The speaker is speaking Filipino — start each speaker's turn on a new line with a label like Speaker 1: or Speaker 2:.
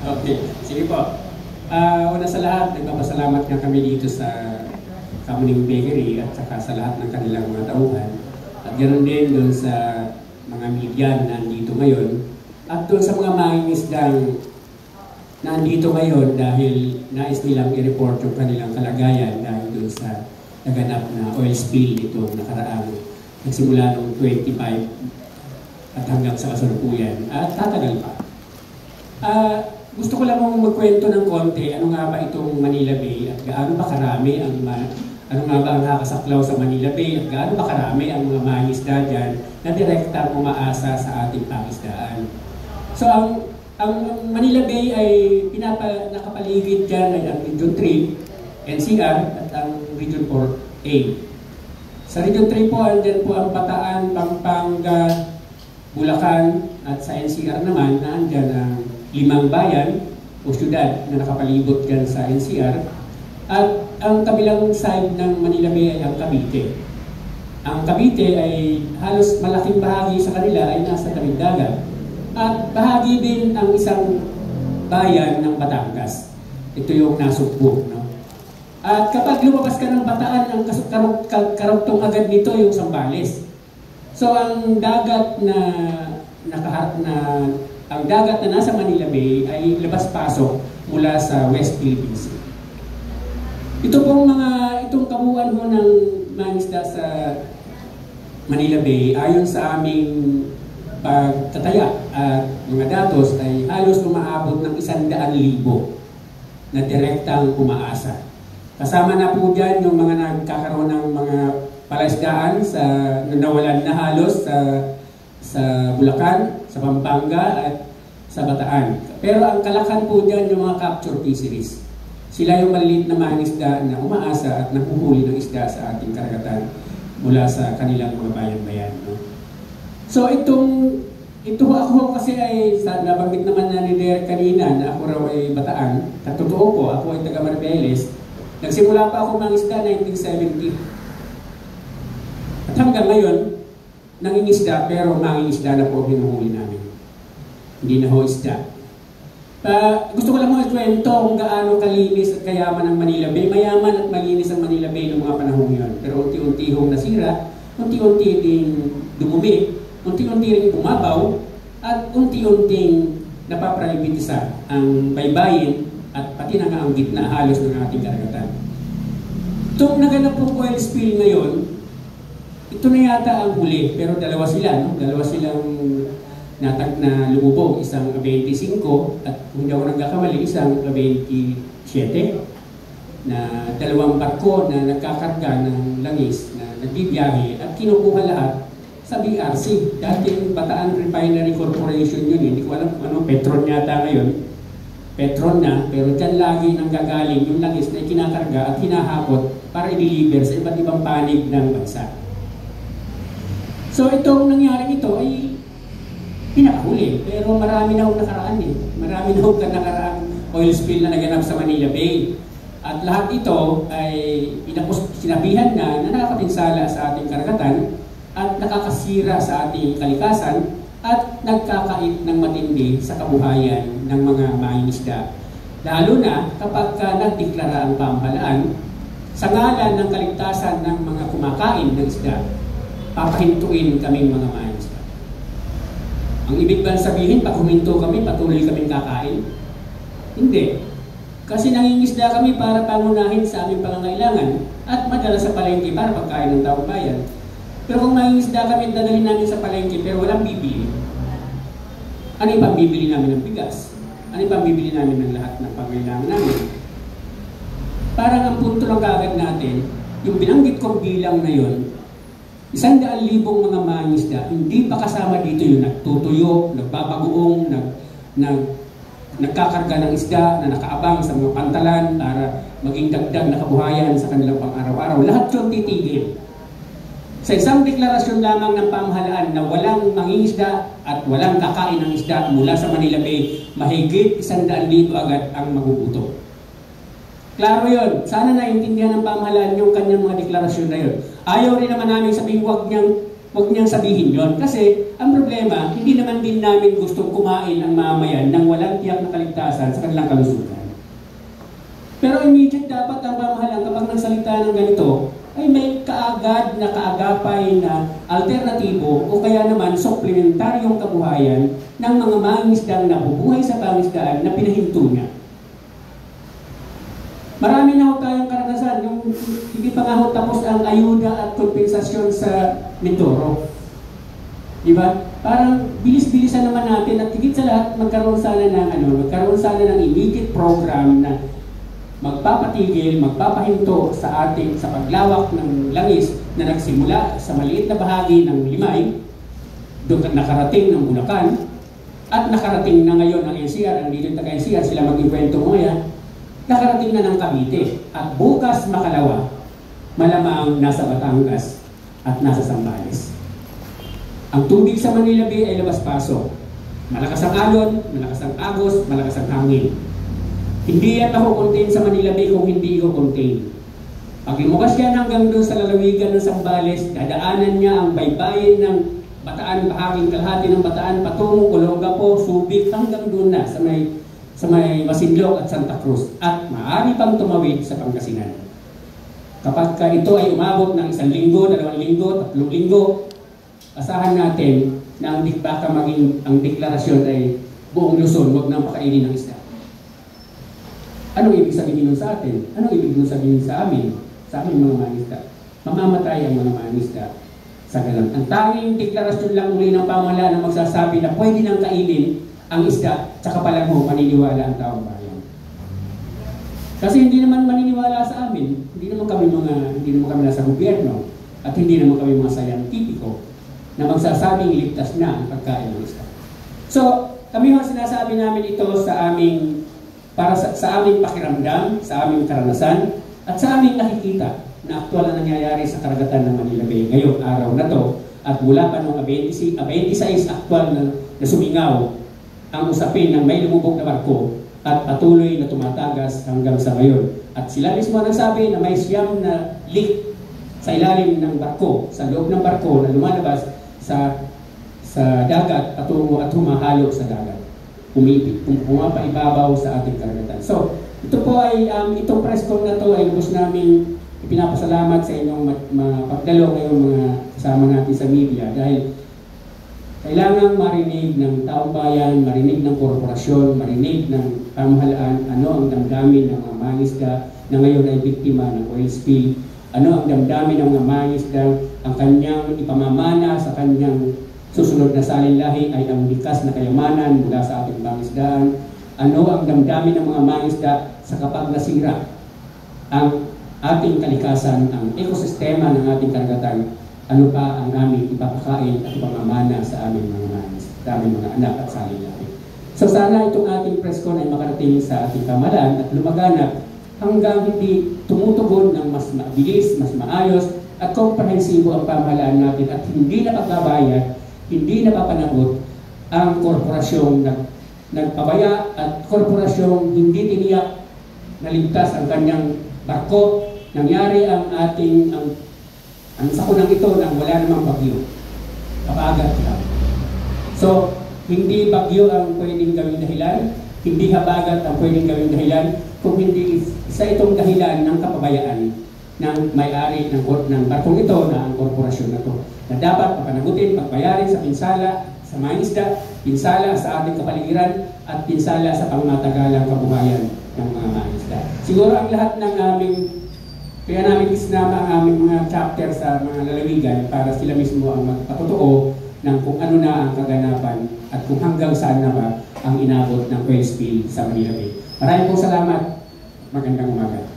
Speaker 1: Okay, sige po. Una sa lahat, nagpapasalamat nga kami dito sa Kamuning Bakery at saka sa lahat ng kanilang mga tauhan. At ganoon din doon sa mga media na nandito ngayon. At doon sa mga mangingisdang nandito ngayon dahil nais nilang i-report yung kanilang kalagayan dahil doon sa naganap na oil spill itong nakaraang nagsimula noong 25 at hanggang sa kasalukuyan at tatagal pa. Gusto ko lang magkwento ng konti ano nga ba itong Manila Bay at gaano ba karami ang ano nga ba ang nakakasaklaw sa Manila Bay at gaano ba karami ang mga mangisda dyan na direktang umaasa sa ating pangisdaan. So ang Manila Bay ay nakapaligid dyan ay ang Region 3, NCR at ang Region 4A. Sa Region 3 po, andyan po ang Bataan, Pampanga, Bulacan at sa NCR naman na andyan ang 5 bayan o syudad na nakapalibot dyan sa NCR at ang kabilang side ng Manila Bay ay ang Cavite. Ang Cavite ay halos malaking bahagi sa kanila ay nasa tabing dagat at bahagi din ang isang bayan ng Batangas. Ito yung nasugbo. No? At kapag lumabas ka ng Bataan, ang karugtong agad nito yung Zambales. So ang dagat ang dagat na nasa Manila Bay ay labas-pasok mula sa West Philippine Sea. Itong kabuuan mo ng mangisda sa Manila Bay ayon sa aming pagtataya at mga datos ay halos umaabot ng 100,000 na direktang umaasa. Kasama na po dyan yung mga nagkakaroon ng mga palaisdaan sa nawalan na halos sa Bulacan, sa Pampanga at sa Bataan. Pero ang kalakan po dyan yung mga capture fisheries. Sila yung maliliit na mangisda na umaasa at nahuhuli ng isda sa ating karagatan mula sa kanilang mga bayan-bayan. No? So ito ako kasi ay nabanggit naman na ni Derek kanina na ako raw ay Bataan. Totoo po, ako ay taga Maribeles. Nagsimula pa ako mangisda 1970. At hanggang ngayon, nangingisda pero mangingisda na po hinuhuli namin. Hindi na ho isda. Gusto ko lang mga kwento kung gaano kalinis at kayaman ang Manila Bay. Mayaman at malinis ang Manila Bay noong mga panahon yun. Pero unti-unti hong nasira, unti-unti din dumumi, unti-unti rin bumabaw, at unti-unting napapribitisa ang baybayin at pati na nga ang gitna halos ng ating karagatan. Itong naganap pong oil spill ngayon, ito na yata ang huli, pero dalawa sila, no? Dalawa silang na lumubog, isang 25 at kung hindi ako nagkakamali, isang 27 na dalawang barko na nagkakarga ng langis na nagbibiyahe at kinukuha lahat sa BRC. Dating Bataan Refinery Corporation yun, hindi ko alam kung ano, Petron yata ngayon. Petron na, pero dyan lagi nang gagaling yung langis na kinakarga at hinahakot para i-deliver sa iba't ibang panig ng bansa. So itong nangyari ito ay pinakahuli, pero marami na akong nakaraan eh. Marami na akong nakaraang oil spill na naganap sa Manila Bay. At lahat ito ay sinabihan na nakakapinsala sa ating karagatan at nakakasira sa ating kalikasan at nagkakait ng matindi sa kabuhayan ng mga mangingisda. Lalo na kapag nagdeklara ang pamahalaan sa ngalan ng kaligtasan ng mga kumakain ng isda, papahintuin kaming mga mangingisda. Ang ibig ba sabihin, pag huminto kami, patuloy kaming kakain? Hindi. Kasi nangingisda kami para pangunahin sa aming pangangailangan at madala sa palengke para pagkain ng taong bayan. Pero kung mangingisda kami, dadalhin namin sa palengke pero walang bibili. Ano yung pambibili namin ng bigas? Ano yung pambibili namin ng lahat ng pangailangan namin? Parang ang punto ng kagad natin, yung binanggit kong bilang na yun, 100,000 mga mangingisda, hindi pa kasama dito yung nagtutuyo, nagbabagoong, nagkakarga ng isda na nakaabang sa mga pantalan para maging dagdag na kabuhayan sa kanilang pang-araw-araw. Lahat yun titigil. Sa isang deklarasyon lamang ng pamahalaan na walang mangingisda at walang kakain ng isda mula sa Manila Bay, mahigit 100,000 agad ang magugutom. Klaro yun. Sana naintindihan ng pamahalaan yung kanyang mga deklarasyon na yun. Ayaw rin naman namin sabihin huwag niyang huwag niyang sabihin yon. Kasi ang problema, hindi naman din namin gustong kumain ang mamayan ng walang tiyak na kaligtasan sa kanilang kalusugan. Pero immediate dapat ang pamahalaan kapag nagsalita ng ganito, ay may kaagad na kaagapay na alternatibo o kaya naman suplementaryong kabuhayan ng mga mangingisdang nabubuhay sa pangisdaan na pinahinto niya. Marami na ho tayong karanasan, yung hindi pa nga ho tapos ang ayuda at kompensasyon sa Mindoro. Diba? Parang bilis-bilisan naman natin at higit sa lahat magkaroon sana ng immediate program na magpapatigil, magpapahinto sa ating sa paglawak ng langis na nagsimula sa maliit na bahagi ng Limay, doon nakarating ng Bulacan, at nakarating na ngayon ng NCR, ang dito taga-NCR, sila mag-ikwento mo yan, nakarating na ng Cavite, at bukas Makalawa, malamang nasa Batangas at nasa Zambales. Ang tubig sa Manila Bay ay labas-pasok. Malakas ang alon, malakas ang agos, malakas ang hangin. Hindi yan ako-contain sa Manila Bay kung hindi ko-contain. Pag imukas yan hanggang doon sa lalawigan ng Zambales, dadaanan niya ang baybayin ng Bataan, bahaging kalahati ng Bataan, patungong Olongapo, Subic, hanggang doon na sa may Masinloc at Santa Cruz. At maaari pang tumawid sa Pangasinan. Kapag ito ay umabot ng 1 linggo, 2 linggo, 3 linggo, asahan natin na baka maging ang deklarasyon ay buong Luzon, huwag nang pakainin ng isda. Anong ibig sabihin nun sa atin? Anong ibig sabihin sa amin? Sa amin mga mangisda. Mamamatay ang mga mangisda sa galang. Ang tanging deklarasyon lang uli ng pamahalaan na magsasabi na pwede nang kainin ang isda, tsaka pala mo maniniwala ang taong bayan. Kasi hindi naman maniniwala sa amin. Hindi naman kami nasa gobyerno at hindi naman kami mga scientifico na magsasabing ligtas na ang pagkain ng isda. So, kami mga sinasabi namin ito sa aming para sa aming pakiramdam, sa aming karanasan, at sa aming nakikita na aktual na nangyayari sa karagatan ng Manila Bay ngayong araw na to, at mula pa noong 26 aktual na sumingaw ang usapin ng may lumubog na barko at patuloy na tumatagas hanggang sa ngayon. At sila mismo nagsabi na may siyam na leak sa ilalim ng barko, sa loob ng barko na lumalabas sa dagat patungo at humahalo sa dagat. Pumapaibabaw sa ating karagatan. So, ito po ay, itong press call na to ay lubos namin ipinapasalamat sa inyong pagdalo ngayong mga kasama natin sa media dahil kailangan marinig ng taong bayan, marinig ng korporasyon, marinig ng pamahalaan ano ang damdamin ng mga mangisda na ngayon ay biktima ng oil spill, ano ang damdamin ng mga mangisda, ang kanyang ipamamana sa kanyang susunod na salinlahi ay ang likas na kayamanan mula sa ating pangisdaan. Ano ang damdamin ng mga mangisda sa kapag nasira ang ating kalikasan, ang ekosistema ng ating karagatan, ano pa ang aming ipapakain at ipamamana sa aming mga mangisda, aming mga anak at salinlahi. So sana itong ating press con ay makarating sa ating kamalan at lumaganap hanggang hindi tumutugon ng mas mabilis, mas maayos at komprehensibo ang pamahalaan natin at hindi napagbabayad, hindi napapanagot ang korporasyong nagpabaya at korporasyong hindi tiniyak na ligtas ang kanyang barko. Nangyari ang sakunang ito nang wala namang bagyo. Kapagat lang. So, hindi bagyo ang pwedeng gawing dahilan, hindi habagat ang pwedeng gawing dahilan, kung hindi isa itong dahilan ng kapabayaan ng may-ari ng barkong ito na ang korporasyon na ito. Na dapat papanagutin, pagbayarin sa pinsala, sa mga isda, pinsala sa ating kapaligiran, at pinsala sa pangmatagalang kabuhayan ng mga mangisda. Siguro ang lahat ng kaya namin isinama ang aming mga chapter sa mga lalawigan para sila mismo ang magpatotoo ng kung ano na ang kaganapan at kung hanggang saan na ba ang inabot ng oil spill sa Manila Bay. Maraming pong salamat. Magandang umaga.